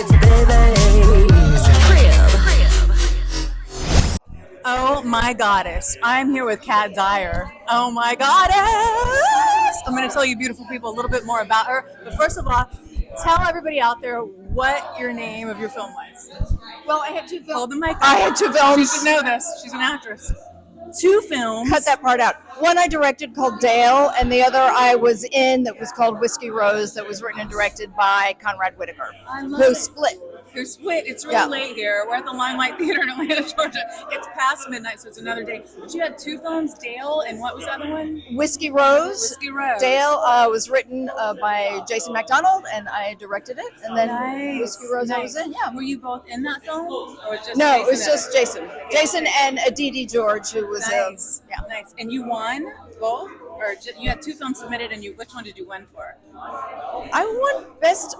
It's BaBy's CriB. Oh my goddess. I'm here with Kat Dyer. Oh my goddess. I'm going to tell you beautiful people a little bit more about her. But first of all, tell everybody out there what your name of your film was. Well, I had two films. Hold the mic. I had two films. She should know this. She's an actress. Two films. Cut that part out. One I directed called Dale, and the other I was in that was called Whiskey Rose, that was written and directed by Conrad Whitaker, who split. You're split. It's really late here. We're at the Limelight Theater in Atlanta, Georgia. It's past midnight, so it's another day. But you had two films, Dale, and what was the other one? Whiskey Rose. Whiskey Rose. Dale was written by Jason McDonald, and I directed it. And then Whiskey Rose I was in. Yeah. Were you both in that film? Or just no, Jason it was just Jason. Jason and Aditi George, who was nice. Nice. And you won both? Or you had two films submitted, and which one did you win for? I won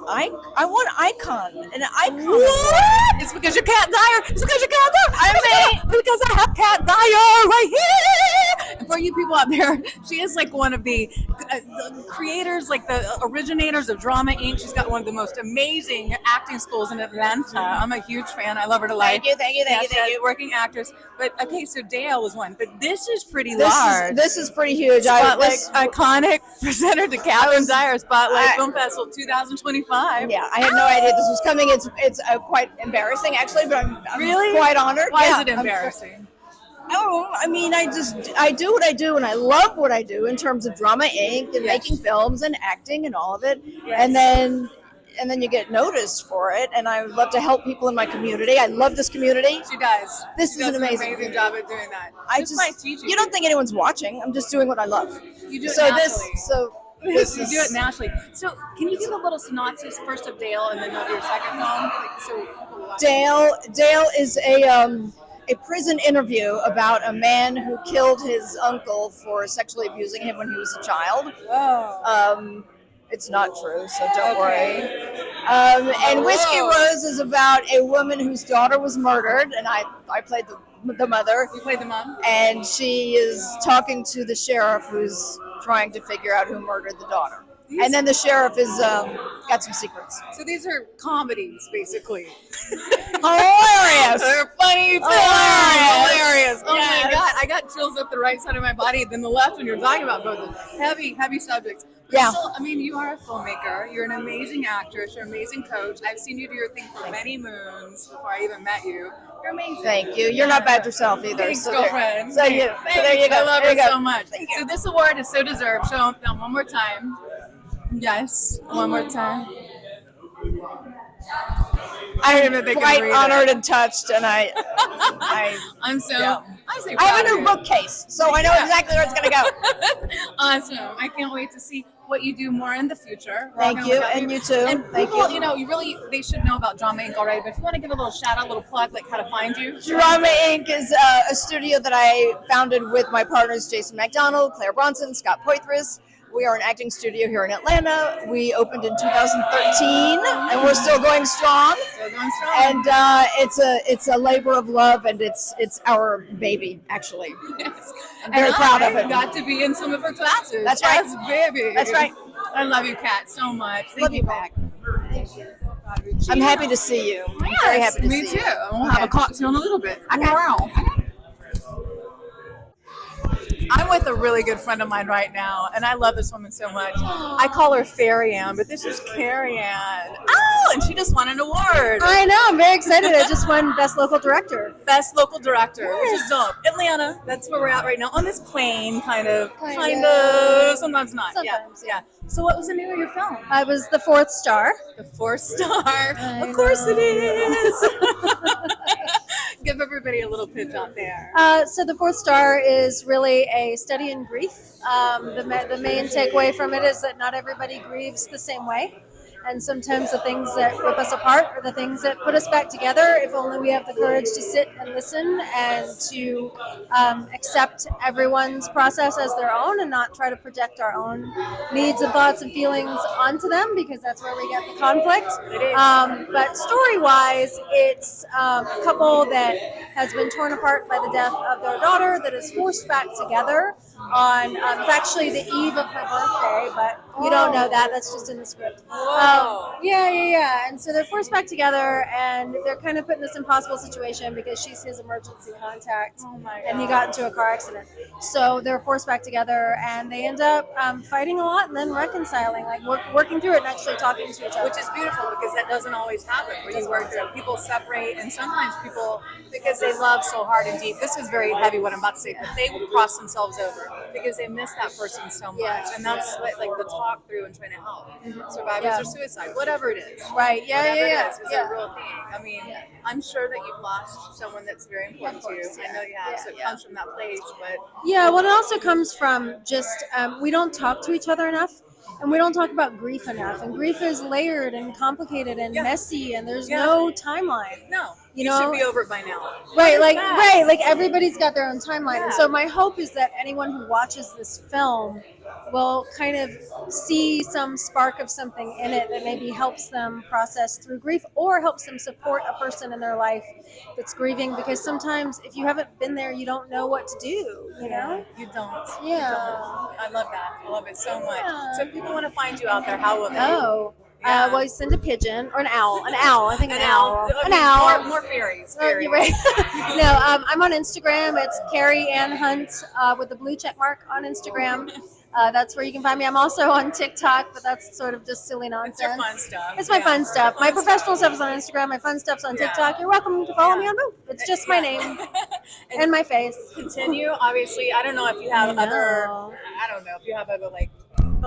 I won Icon. An Icon. What? It's because you're Kat Dyer. It's because you're Kat Dyer. Because I have Kat Dyer right here. And for you people out there, she is like one of the creators, like the originators of Drama Inc. She's got one of the most amazing acting schools in Atlanta. I'm a huge fan. I love her to life. Thank you. Working actrors. But okay, so Dale was one. But this is pretty large. This is pretty huge. Iconic presenter to Catherine Dyer Spotlight Film Festival 2025. Yeah, I had no idea this was coming. It's quite embarrassing actually, but I'm really quite honored. Why is it embarrassing? I mean, I do what I do, and I love what I do in terms of Drama Inc. and making films and acting and all of it. Yes. And then you get noticed for it, and I love to help people in my community. I love this community. She does. This is an amazing job at doing that. You don't think anyone's watching. I'm just doing what I love. You do it naturally. You do it naturally. So, can you give a little synopsis first of Dale, and then of your second film? Dale is a prison interview about a man who killed his uncle for sexually abusing him when he was a child. Whoa. It's not true, so don't worry. And Whiskey Rose is about a woman whose daughter was murdered, and I played the mother. You played the mom? And she is talking to the sheriff who's trying to figure out who murdered the daughter. And then the sheriff is got some secrets. So these are comedies, basically. Hilarious! They're funny, hilarious. Oh my God, I got chills up the right side of my body, then the left when you're talking about both heavy subjects. But still, I mean, you are a filmmaker. You're an amazing actress. You're an amazing coach. I've seen you do your thing for many moons before I even met you. You're amazing. Thank you. You're not bad yourself either. Thanks, girlfriend. So there you go. I love her so much. So this award is so deserved. Show them one more time. Yes, one more time. I don't even think quite honored and touched, and I have a new bookcase, so I know exactly where it's going to go. Awesome! I can't wait to see what you do more in the future. Thank you, and you too. And people, they should know about Drama Inc. already. But if you want to give a little shout out, a little plug, like how to find you. Drama Inc. is a studio that I founded with my partners Jason McDonald, Claire Bronson, Scott Poitras. We are an acting studio here in Atlanta. We opened in 2013, and we're still going strong. And it's a labor of love, and it's our baby, actually. Yes. I'm very proud of it. I got to be in some of her classes. That's right. Yes, baby. That's right. I love you, Kat, so much. Love you back. Thank you. I'm happy to see you. I'm very happy to see you. Me too. We'll have a cocktail in a little bit. Wow. I'm with a really good friend of mine right now, and I love this woman so much. I call her Fairy Ann, but this is Carrie Ann. Oh, and she just won an award. I know. I'm very excited. I just won Best Local Director. Best Local Director, which is dope. Atlanta, that's where we're at right now. On this plane, kind of. Sometimes not. Sometimes, yeah. So what was the name of your film? I was The Fourth Star. The Fourth Star. Of course it is. Give everybody a little pitch out there. So The Fourth Star is really a study in grief. The main takeaway from it is that not everybody grieves the same way. And sometimes the things that rip us apart are the things that put us back together, if only we have the courage to sit and listen and to accept everyone's process as their own and not try to project our own needs and thoughts and feelings onto them, because that's where we get the conflict. But story-wise, it's a couple that has been torn apart by the death of their daughter that is forced back together on it's actually the eve of her birthday, but You don't know that. That's just in the script. Whoa. Yeah. And so they're forced back together, and they're kind of put in this impossible situation because she's his emergency contact, Oh my and he God. got into a car accident. So they're forced back together, and they end up fighting a lot and then reconciling, like working through it and actually talking to each other. Which is beautiful because that doesn't always happen where you work through it. People separate, and sometimes people, because they love so hard and deep, this is very heavy what I'm about to say, but they will cross themselves over because they miss that person so much. Yeah. And that's what, like the talk through and trying to help survivors Yeah. or suicide, whatever it is. Right. Yeah. Whatever Yeah. it is Yeah. a real thing. I mean, I'm sure that you've lost someone that's very important to you. I know you have, so it comes from that place, but Yeah, well, it also comes from just we don't talk to each other enough, and we don't talk about grief enough. And grief is layered and complicated and messy, and there's no timeline. no, You you know? should be over it by now. Right, like fast. like everybody's got their own timeline. And Yeah. so my hope is that anyone who watches this film will kind of see some spark of something in it that maybe helps them process through grief or helps them support a person in their life that's grieving, because sometimes if you haven't been there, you don't know what to do, you know? You don't. Yeah. You don't. I love that. I love it so much. Yeah. So if people want to find you out there, how will they? Oh. Yeah. Well, you send a pigeon or an owl. I think an owl. I An mean, owl. More fairies. Oh, you're right. No, I'm on Instagram. It's Carrie Ann Hunt with the blue check mark on Instagram. That's where you can find me. I'm also on TikTok, but that's sort of just silly nonsense. It's your fun stuff. It's my fun stuff. My Fun professional stuff is on Instagram. My fun stuff's on Yeah. TikTok. You're welcome to follow me on both. It's just my name and my face. Continue. Obviously, I don't know if you have I other. know. I don't know if you have other like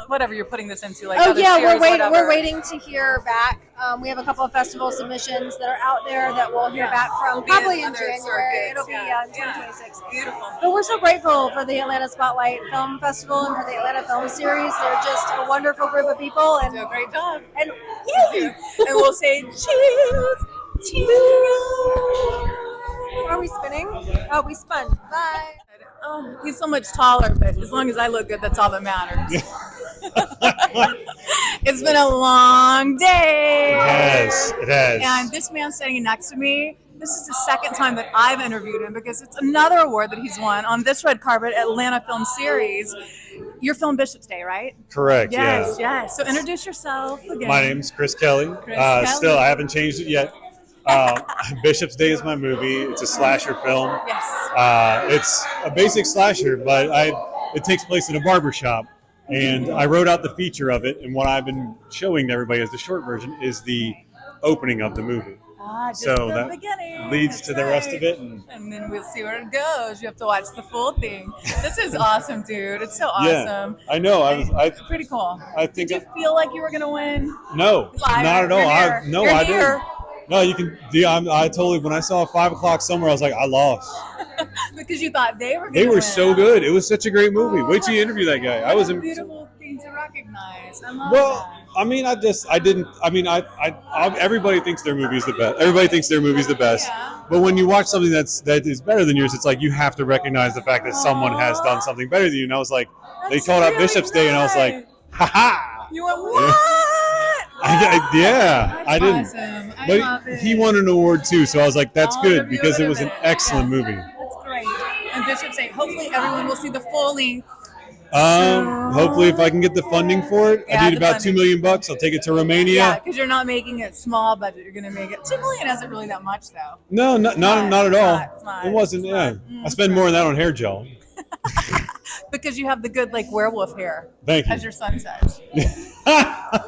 whatever you're putting this into. Like Oh other yeah, series, we're whatever. waiting to hear back. We have a couple of festival submissions that are out there that we'll hear back from It'll be probably in other January. circuits, It'll be yeah. in 2026. Beautiful. But we're so grateful for the Atlanta Spotlight Film Festival and for the Atlanta Film Series. They're just a wonderful group of people, and Do a great job. and And we'll say cheers. are we spinning? Oh, we spun. Bye. Oh, he's so much taller, but as long as I look good, that's all that matters. It's been a long day. It has. And this man standing next to me, this is the second time that I've interviewed him because it's another award that he's won on this red carpet at Atlanta Film Series. Your film Bishop's Day, right? Correct, Yes, yeah. yes. So introduce yourself again. My name's Chris Kelly. Kelly. Still, I haven't changed it yet. Bishop's Day is my movie. It's a slasher film. Yes. It's a basic slasher, but it takes place in a barbershop. And I wrote out the feature of it, and what I've been showing to everybody as the short version is the opening of the movie. Just So the that beginning. leads That's to the rest right. of it. And then we'll see where it goes. You have to watch the full thing. This is awesome, dude. It's so yeah, awesome. I know. Pretty cool. I think Did you feel like you were gonna win? no, Liar. not at all. You're here. No, You're I here. didn't. No, you can. Yeah, I totally. When I saw 5 o'clock somewhere, I was like, I lost. Because you thought they were. They gonna were win. so good. It was such a great movie. Wait till you interview that guy. I was What a in. beautiful thing to recognize. I love Well, that. I mean, I didn't. I mean, everybody thinks their movie's the best. Everybody thinks their movie's the best. Yeah. But when you watch something that is better than yours, it's like you have to recognize the fact that someone has done something better than you. And I was like, they That's called out really Bishop's Day, and I was like, nice. ha ha. You went what? Yeah, I didn't. Awesome. I But love it. he won an award too, so I was like, that's I'll good interview because him it in was a an minute. excellent Yes. movie. That's great. And Bishop's Day. Hopefully, everyone will see the full length. Hopefully, if I can get the funding for it, Yeah, I need the about funding. $2 million. I'll take it to Romania. Yeah, because you're not making it small budget. You're going to make it. $2 million isn't really that much, though. No, not at all. It's not. It wasn't. It's Yeah, not. I spend more than that on hair gel. Because you have the good, like, werewolf hair. Thank you. As your son says.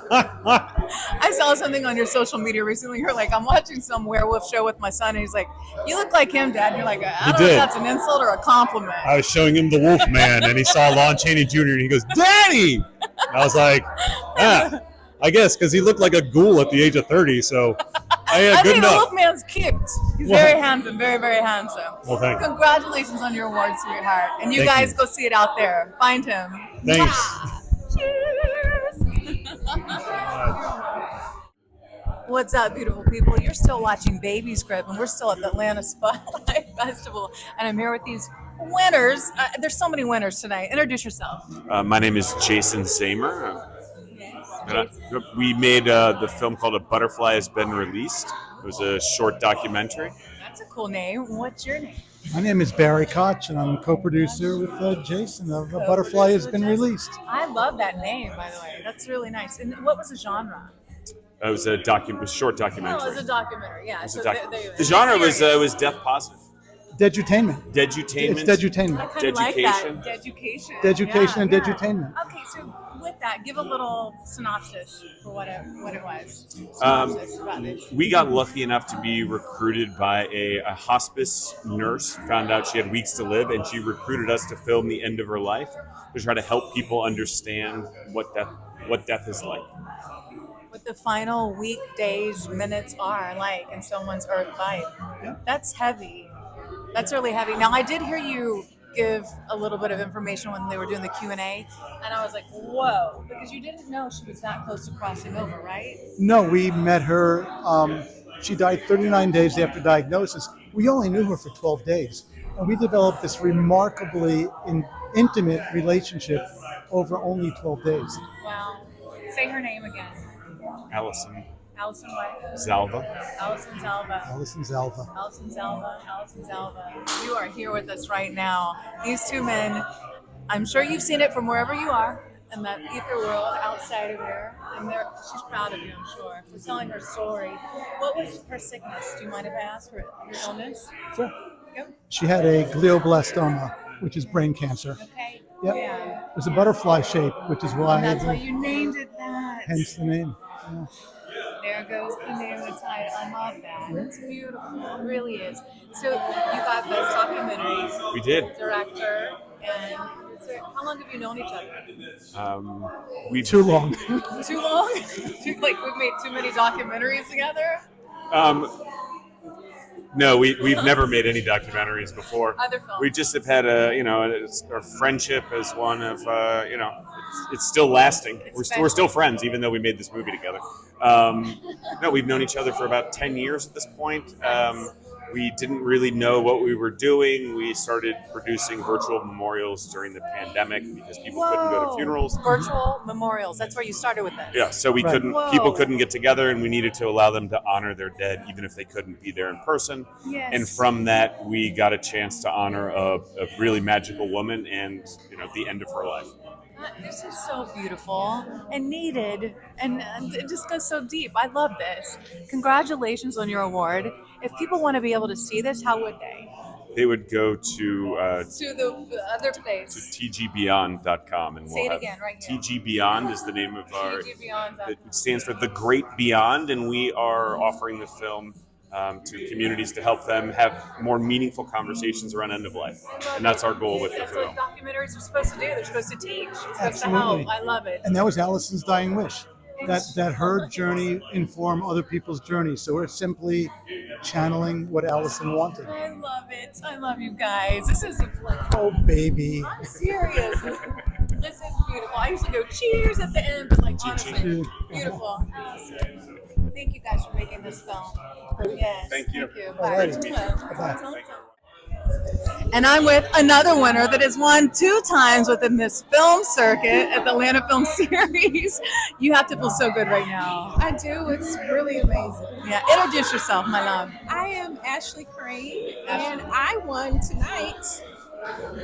I saw something on your social media recently. You're like, I'm watching some werewolf show with my son, and he's like, you look like him, Dad. And you're like, I don't know if did. that's an insult or a compliment. I was showing him the Wolf Man, and he saw Lon Chaney Jr. and he goes, "Daddy!" And I was like, "Yeah, I guess," because he looked like a ghoul at the age of 30. So, yeah, I good think the enough. Wolfman's cute. He's Well- very handsome, very, very handsome. Well, thank you. Congratulations on your award, sweetheart. And you Thank guys you. go see it out there. Find him. Thanks. Mwah. Cheers. What's up, beautiful people? You're still watching Baby's CriB, and we're still at the Atlanta Spotlight Festival. And I'm here with these winners. There's so many winners tonight. Introduce yourself. My name is Jason Zamer. We made the film called A Butterfly Has Been Released. It was a short documentary. That's a cool name. What's your name? My name is Barry Koch, and I'm co-producer with Jason of A Butterfly Has Been Released. I love that name, by the way. That's really nice. And what was the genre? It was a short documentary. Oh, it was a documentary. Yeah. So the genre was deaf positive. Dedutainment. Dedutainment. It's dedutainment. I kind of like that. Deducation. Deducation and Yeah. dedutainment. Okay, so with that, give a little synopsis for what it was. Synopsis about this. We got lucky enough to be recruited by a hospice nurse, found out she had weeks to live, and she recruited us to film the end of her life to try to help people understand what death is like. What the final week, days, minutes are like in someone's earth life. Yeah. That's heavy. That's really heavy. Now, I did hear you give a little bit of information when they were doing the Q&A, and I was like, whoa, because you didn't know she was that close to crossing over, right? No, we met her. She died 39 days after diagnosis. We only knew her for 12 days, and we developed this remarkably intimate relationship over only 12 days. Wow. Say her name again. Allison Allison what? Zalva. Allison Zalva. Allison Zalva. Allison Zalva. Allison Zalva. You are here with us right now. These two men, I'm sure you've seen it from wherever you are in that ether world outside of here. And she's proud of you, I'm sure, for telling her story. What was her sickness? Do you mind if I ask her her illness? Sure. Yep. She had a glioblastoma, which is brain cancer. Okay. Yep. Yeah. It was a butterfly shape, which is why. And that's why you named it that. Hence the name. Yeah. There goes the name of the title. I love that. It's beautiful. It really is. So you got the documentary. We did. Director. And how long have you known each other? Too long. Too long? Like we've made too many documentaries together? No, we've never made any documentaries before. Other films. We just have had our friendship as one of it's still lasting. We're still friends, even though we made this movie together. No, we've known each other for about 10 years at this point. We didn't really know what we were doing. We started producing virtual memorials during the pandemic because people couldn't go to funerals. Virtual memorials. That's where you started with this. Yeah, so people couldn't get together, and we needed to allow them to honor their dead, even if they couldn't be there in person. Yes. And from that, we got a chance to honor a really magical woman and the end of her life. This is so beautiful and needed, and it just goes so deep. I love this. Congratulations on your award. If people want to be able to see this, how would they? They would go to the other place. to tgbeyond.com, and Say it again, right here. TG Beyond is the name of our. TGBeyond.com. It stands for The Great Beyond, and we are offering the film to communities to help them have more meaningful conversations around end of life, and that's our goal with the That's film. what documentaries are supposed to do. They're supposed to teach. They're supposed Absolutely. to help. I love it. And that was Allison's dying wish. That her journey inform other people's journeys. So we're simply channeling what Allison wanted. I love it. I love you guys. This is Oh, baby. I'm serious. This is beautiful. I used to go cheers at the end, but like honestly, beautiful. Thank you guys for making this film. Yes. Thank you. All right. Bye. And I'm with another winner that has won 2 times within this film circuit at the Atlanta Film Series. You have to feel so good right now. I do. It's really amazing. Yeah, introduce yourself, my love. I am Ashley Crane, and I won tonight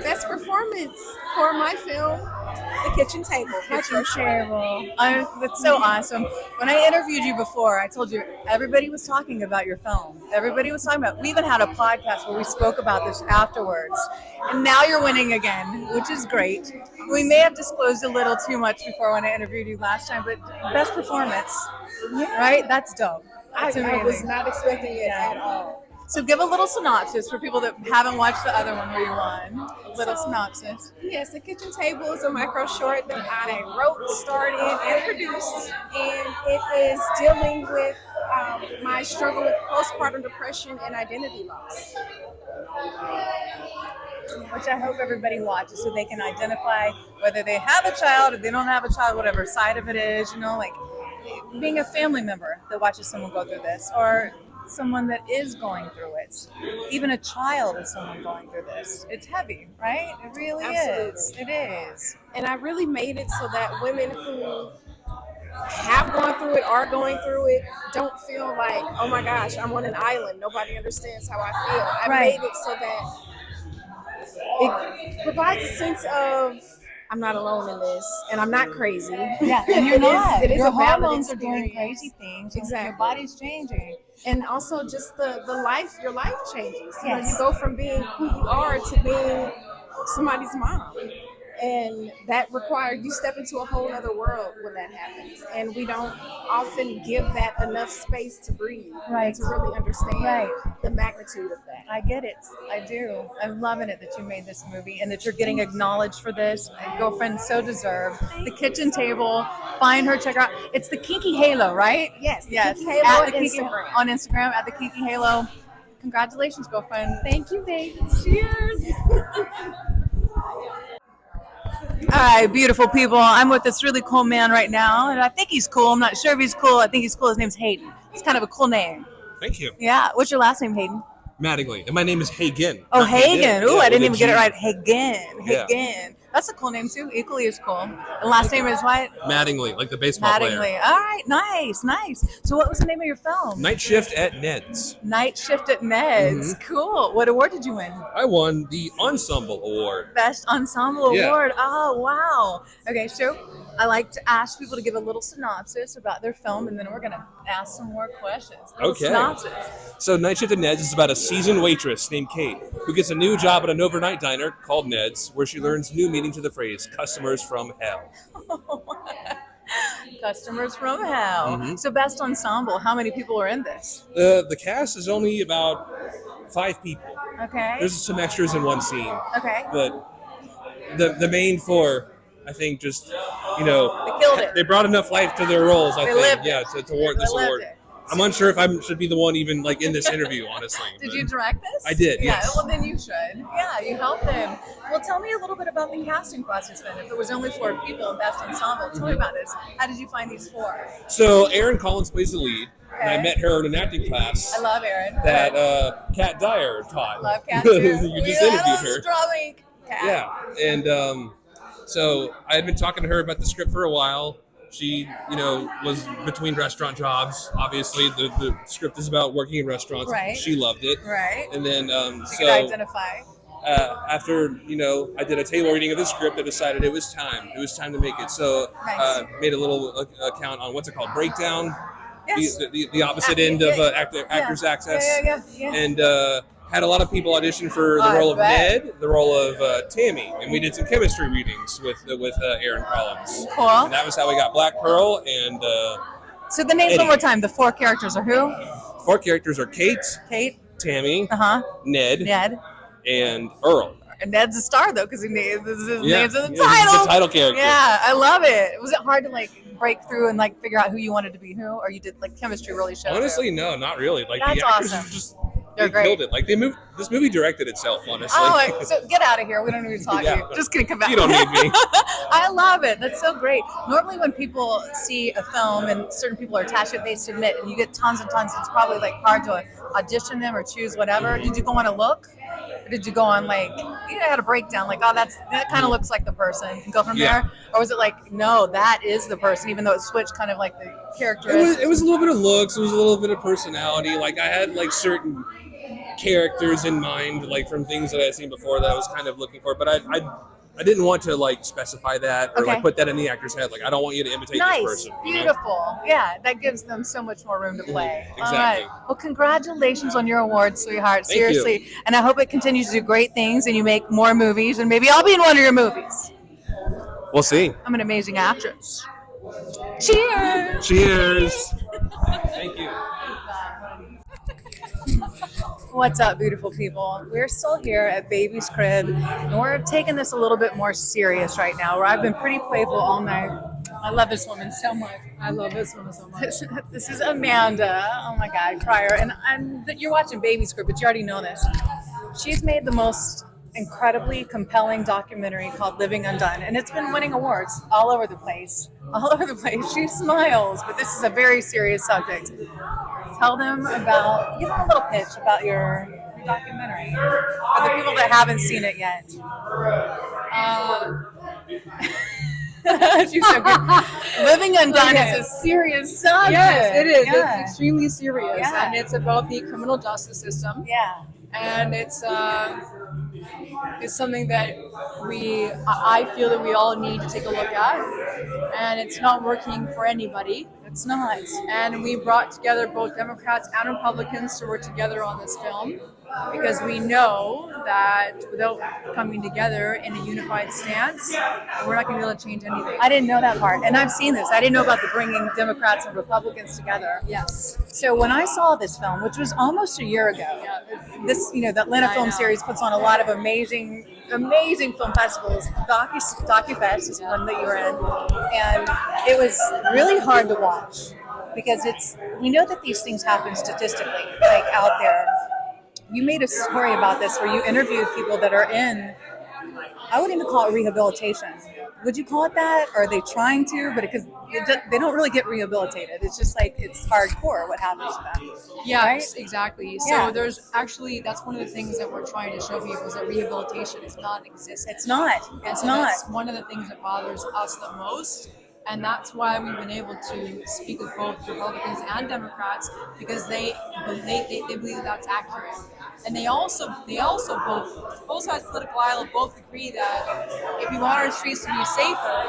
Best Performance for my film, The Kitchen Table. My first Terrible. That's so awesome. When I interviewed you before, I told you everybody was talking about your film. Everybody was talking about it. We even had a podcast where we spoke about this afterwards. And now you're winning again, which is great. We may have disclosed a little too much before when I interviewed you last time, but best performance, right? That's dope. That's I was amazing. not expecting it at all. So give a little synopsis for people that haven't watched the other one where you won. A little synopsis. Yes, The Kitchen Table is a micro short that I wrote, started, and produced, and it is dealing with my struggle with postpartum depression and identity loss. Which I hope everybody watches so they can identify whether they have a child or they don't have a child, whatever side of it is, like being a family member that watches someone go through this, or someone that is going through it. Even a child is someone going through this. It's heavy, right? It really Absolutely. is. It is. And I really made it so that women who have gone through it, are going through it, don't feel like, oh my gosh, I'm on an island. Nobody understands how I feel. I Right. made it so that it provides a sense of I'm not alone in this, and I'm not crazy. Yeah, and you're not. It is Your a valid hormones are doing experience. crazy things. Your Exactly. body's changing. And also just the life, your life changes. You know, Yes. you go from being who you are to being somebody's mom. And that requires you step into a whole other world when that happens. And we don't often give that enough space to breathe, Right. to really understand Right. the magnitude of that. I get it. I do. I'm loving it that you made this movie and that you're getting acknowledged for this. My girlfriend so deserved. The kitchen table. Find her. Check her out. It's the Kiki Halo, right? Yes. the Yes. Kiki Halo At on the Kiki, Instagram. on Instagram at the Kiki Halo. Congratulations, girlfriend. Thank you, baby. Cheers. All right, beautiful people. I'm with this really cool man right now, and I think he's cool. I'm not sure if he's cool. I think he's cool. His name's Hayden. It's kind of a cool name. Thank you. Yeah. What's your last name, Hayden? Mattingly. And my name is Hagen. Oh, not Hagen. Ooh, Yeah, I didn't with a even get it G. right. Hagen. Yeah. Hagen. That's a cool name, too. Equally as cool. The last name is what? Mattingly, like the baseball Mattingly. player. All right. Nice. Nice. So what was the name of your film? Night Shift at Ned's. Night Shift at Ned's. Mm-hmm. Cool. What award did you win? I won the Ensemble Award. Best Ensemble Yeah. Award. Oh, wow. Okay, so I like to ask people to give a little synopsis about their film, and then we're going to ask some more questions. Little Okay. synopsis. So Night Shift at Ned's is about a seasoned waitress named Kate who gets a new job at an overnight diner called Ned's, where she learns new meaning to the phrase "customers from hell." Customers from hell. Mhm. So best ensemble, how many people are in this? The cast is only about 5 people. Okay. There's some extras in one scene, Okay. but the main 4, I think, just They killed it. they brought enough life to their roles. I They think, lived yeah, to warrant this They lived award. it. I'm unsure if I should be the one even like in this interview, honestly. Did but- you direct this? I did, Yeah, yes. well then you should. Yeah, you helped them. Well, tell me a little bit about the casting process then. If there was only 4 people in best ensemble, tell me about this. How did you find these 4? So Erin Collins plays the lead, and I Okay. met her in an acting class I love Erin. that Kat Dyer taught. Love Kat too. You just interviewed her. Drawing Kat. Yeah, and so I had been talking to her about the script for a while. She, was between restaurant jobs. Obviously, the script is about working in restaurants. Right. She loved it. Right. And then, You so could identify. after, I did a table reading of the script, I decided it was time. It was time to make it. So Nice. made a little account on what's it called, breakdown. Yes. The opposite end of actors' access. Yeah. And had a lot of people audition for the I role of bet. Ned, the role of Tammy, and we did some chemistry readings with Erin Collins. Cool. And that was how we got Black Pearl. And So the names Eddie. one more time. The 4 characters are who? 4 characters are Kate, Kate. Tammy, Uh-huh. Ned, Ned. and Earl. And Ned's a star though, because his name's in the Yeah, he's title. the title character. Yeah, I love it. Was it hard to break through and figure out who you wanted to be who, or you did chemistry really showed? Honestly, no, not really. That's the actors awesome. just They're they great. killed it. This movie directed itself, honestly. Oh, so get out of here. We don't need to talk to Yeah. you. Just kidding. Come back. You don't need me. I love it. That's so great. Normally, when people see a film and certain people are attached to it, they submit, and you get tons and tons. It's probably hard to audition them or choose whatever. Did you go on a look? Or did you go on you had a breakdown that kind of looks like the person and go from Yeah. there? Or was it no, that is the person, even though it switched kind of the character? It was a little bit of looks. It was a little bit of personality. I had certain characters in mind, from things that I had seen before that I was kind of looking for. But I didn't want to specify that or Okay. put that in the actor's head. I don't want you to imitate Nice, this person. you know? beautiful. Yeah, that gives them so much more room to play. All Exactly. right. Well, congratulations on your award, sweetheart. Thank you. Seriously. And I hope it continues to do great things and you make more movies, and maybe I'll be in one of your movies. We'll see. I'm an amazing actress. Cheers. Cheers. Thank you. What's up, beautiful people? We're still here at Baby's Crib, and we're taking this a little bit more serious right now, where I've been pretty playful all night. I love this woman so much. I love this one so much. This is Amanda. Oh my God, Crier. And you're watching Baby's Crib, but you already know this. She's made the most incredibly compelling documentary called Living Undone, and it's been winning awards all over the place. All over the place. She smiles, but this is a very serious subject. Tell them give them a little pitch about your documentary for the people that haven't seen it yet. She's so good. Living Undone is a serious subject. Yes, it is. Yeah. It's extremely serious, Yeah. and it's about the criminal justice system. Yeah. And it's something that I feel that we all need to take a look at, and it's not working for anybody. It's not. And we brought together both Democrats and Republicans to work together on this film, because we know that without coming together in a unified stance, we're not going to be able to change anything. I didn't know that part, and I've seen this. I didn't know about the bringing Democrats and Republicans together. Yes. So when I saw this film, which was almost a year ago, this, the Atlanta Film Series puts on a lot of amazing film festivals. DocuFest is one that you were in, and it was really hard to watch because we know that these things happen statistically, like out there. You made a story about this where you interviewed people that are in, I wouldn't even call it rehabilitation. Would you call it that? Or are they trying to? But because they don't really get rehabilitated. It's just like, it's hardcore what happens to them. Yes, right? exactly. Yeah. So there's actually, that's one of the things that we're trying to show people is that rehabilitation is non-existent. It's not. It's not. That's one of the things that bothers us the most. And that's why we've been able to speak with both Republicans and Democrats, because they believe that that's accurate. And they also both sides of the political aisle both agree that if we want our streets to be safer,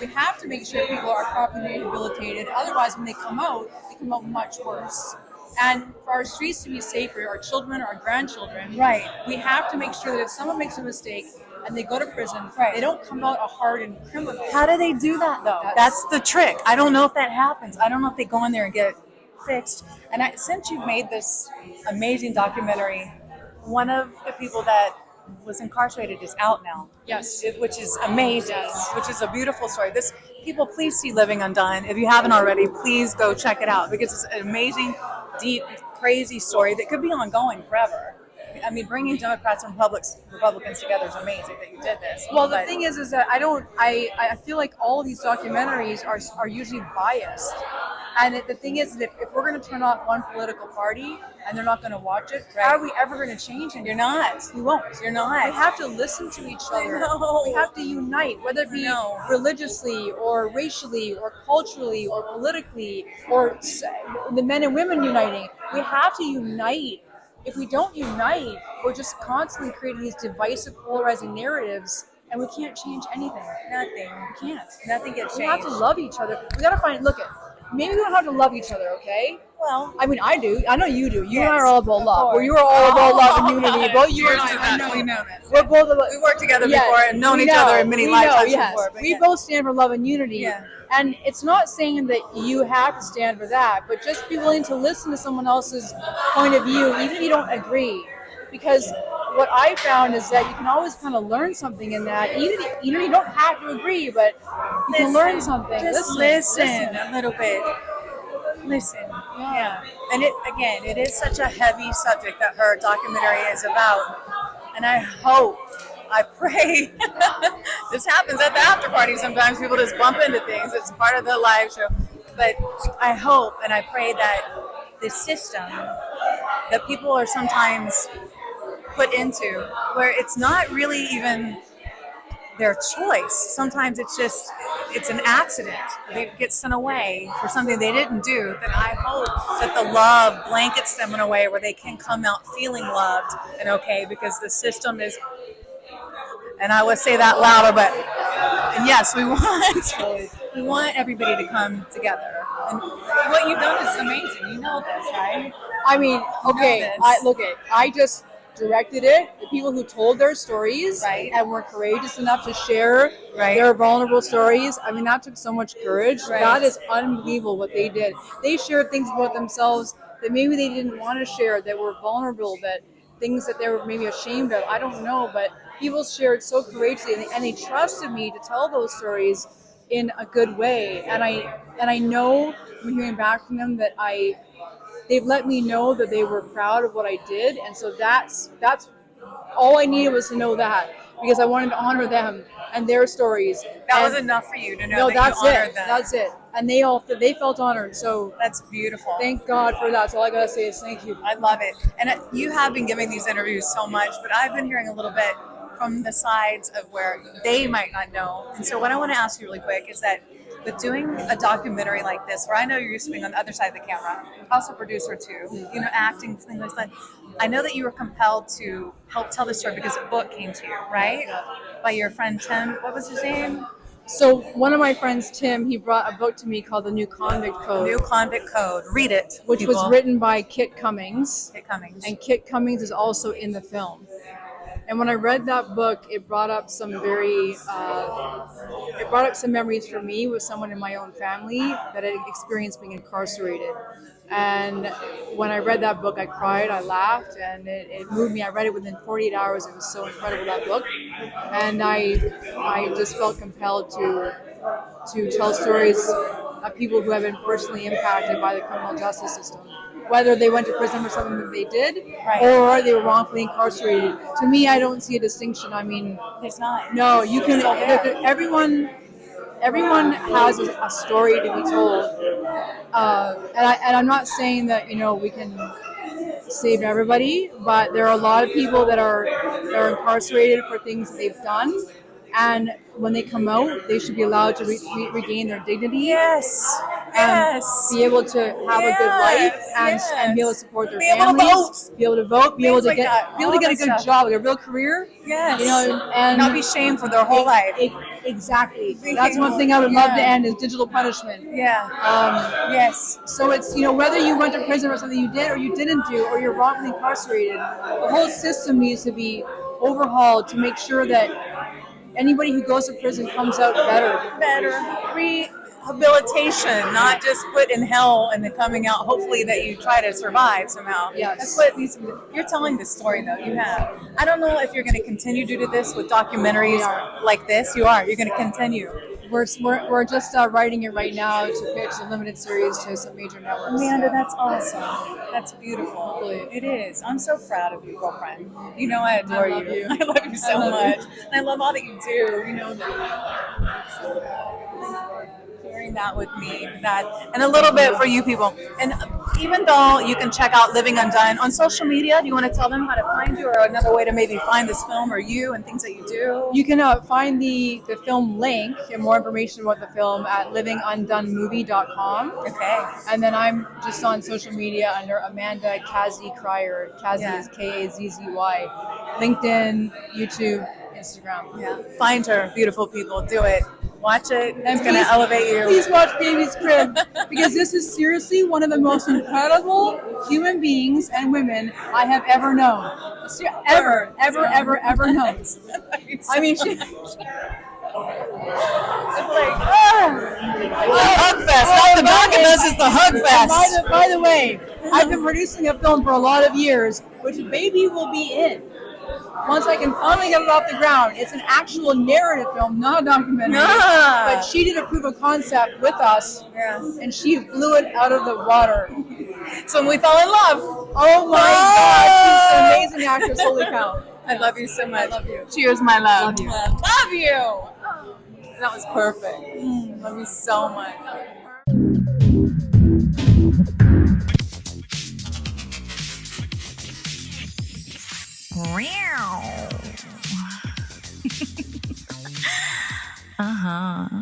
we have to make sure people are properly rehabilitated. Otherwise, when they come out much worse. And for our streets to be safer, our children, our grandchildren, right, we have to make sure that if someone makes a mistake and they go to prison, they don't come out a hardened criminal. How do they do that, though? That's the trick. I don't know if that happens. I don't know if they go in there and get fixed. And since you've made this amazing documentary, one of the people that was incarcerated is out now. Yes. Which is amazing, which is a beautiful story. People, please see Living Undone. If you haven't already, please go check it out, because it's an amazing, deep, crazy story that could be ongoing forever. I mean, bringing Democrats and Republicans together is amazing that you did this. Well, the thing is that I feel like all of these documentaries are usually biased. And the thing is that if we're going to turn off one political party and they're not going to watch it, how are we ever going to change anything? You're not. We won't. You're not. We have to listen to each other. We have to unite, whether it be religiously or racially or culturally or politically, or the men and women uniting. We have to unite. If we don't unite, we're just constantly creating these divisive, polarizing narratives, and we can't change anything. Nothing. We can't. Nothing gets changed. We have to love each other. We got to maybe we don't have to love each other, okay? Well, I mean, I do. I know you do. You yes, and I are all about love. Or you are all about love and unity. Both you and I know. We know that. We're both we worked together before and known each other in many lifetimes before. We both stand for love and unity. Yeah. And it's not saying that you have to stand for that, but just be willing to listen to someone else's point of view, even if you don't agree. Because what I found is that you can always kind of learn something in that. Even you don't have to agree, but you can learn something. Just listen a little bit. Listen. Yeah. And it is such a heavy subject that her documentary is about. And I pray, this happens at the after party sometimes. People just bump into things. It's part of the live show. But I hope and I pray that the system that people are sometimes put into, where it's not really even their choice. Sometimes it's an accident. They get sent away for something they didn't do. That I hope that the love blankets them in a way where they can come out feeling loved and okay, because the system is, and I would say that louder, but and yes, we want everybody to come together. And what you've done is amazing. You know this, right? I mean, okay, I just directed it. The people who told their stories and were courageous enough to share their vulnerable stories. I mean, that took so much courage. That is unbelievable what they did. They shared things about themselves that maybe they didn't want to share, that were vulnerable, that things that they were maybe ashamed of. I don't know, but people shared so courageously, and they trusted me to tell those stories in a good way. And I know from hearing back from them that they've let me know that they were proud of what I did, and so that's all I needed was to know that, because I wanted to honor them and their stories. That was enough for you to know that that's you honored it. them. That's it. And they felt honored. So that's beautiful. Thank God for that. So all I gotta say is thank you. I love it. And you have been giving these interviews so much, but I've been hearing a little bit from the sides of where they might not know. And so what I want to ask you really quick is that with doing a documentary like this, where I know you're used to being on the other side of the camera, also producer too, you know, acting, things like that. I know that you were compelled to help tell the story because a book came to you, right? By your friend Tim. What was his name? So one of my friends, Tim, he brought a book to me called The New Convict Code. New Convict Code. Read it. Which people. was written by Kit Cummings. Kit Cummings. And Kit Cummings is also in the film. And when I read that book, it brought up some memories for me with someone in my own family that had experienced being incarcerated. And when I read that book, I cried, I laughed, and it moved me. I read it within 48 hours. It was so incredible, that book. And I just felt compelled to tell stories of people who have been personally impacted by the criminal justice system. Whether they went to prison for something that they did, or they were wrongfully incarcerated. To me, I don't see a distinction. I mean, there's not. No, you can. Everyone has a story to be told, and I'm not saying that we can save everybody, but there are a lot of people that are incarcerated for things that they've done. And when they come out, they should be allowed to regain their dignity. Yes. And be able to have a good life and be able to support their families. Be able to vote. Be able to get a good job, like a real career. Yes. And not be shamed for their whole life. Exactly. That's one thing I would love to end is digital punishment. Yeah. Yes. So it's whether you went to prison for something you did or you didn't do, or you're wrongfully incarcerated, the whole system needs to be overhauled to make sure that anybody who goes to prison comes out better. Rehabilitation, not just put in hell and then coming out. Hopefully that you try to survive somehow. Yes. That's what these. You're telling this story though. You have. I don't know if you're going to continue to do this with documentaries like this. You are. You're going to continue. We're just writing it right now to pitch a limited series to some major networks. Amanda, that's awesome. That's beautiful. It is. I'm so proud of you, girlfriend. You know I adore you. I love you so much. And I love all that you do. Sharing that with me, and a little bit for you people. And even though you can check out Living Undone on social media, do you want to tell them how to find you, or another way to maybe find this film or you and things that you do? You can find the film link and more information about the film at livingundonemovie.com. Okay. And then I'm just on social media under Amanda Kazzy Cryer. Kazzy is Kazzy. LinkedIn, YouTube, Instagram. Yeah. Find her, beautiful people. Do it. Watch it. It's going to elevate you. Please watch Baby's Crib, because this is seriously one of the most incredible human beings and women I have ever known. Ever known. I mean, she... It's like, hug fest. Not the Documus, is the hug fest. By the way, I've been producing a film for a lot of years, which Baby will be in. Once I can finally get it off the ground. It's an actual narrative film, not a documentary. But she did a proof of concept with us, and she blew it out of the water. So we fell in love. Oh my God, she's an amazing actress. Holy cow. I love you so much. I love you. Cheers, my love. Love you. Love you. That was perfect. Love you so much. Uh-huh.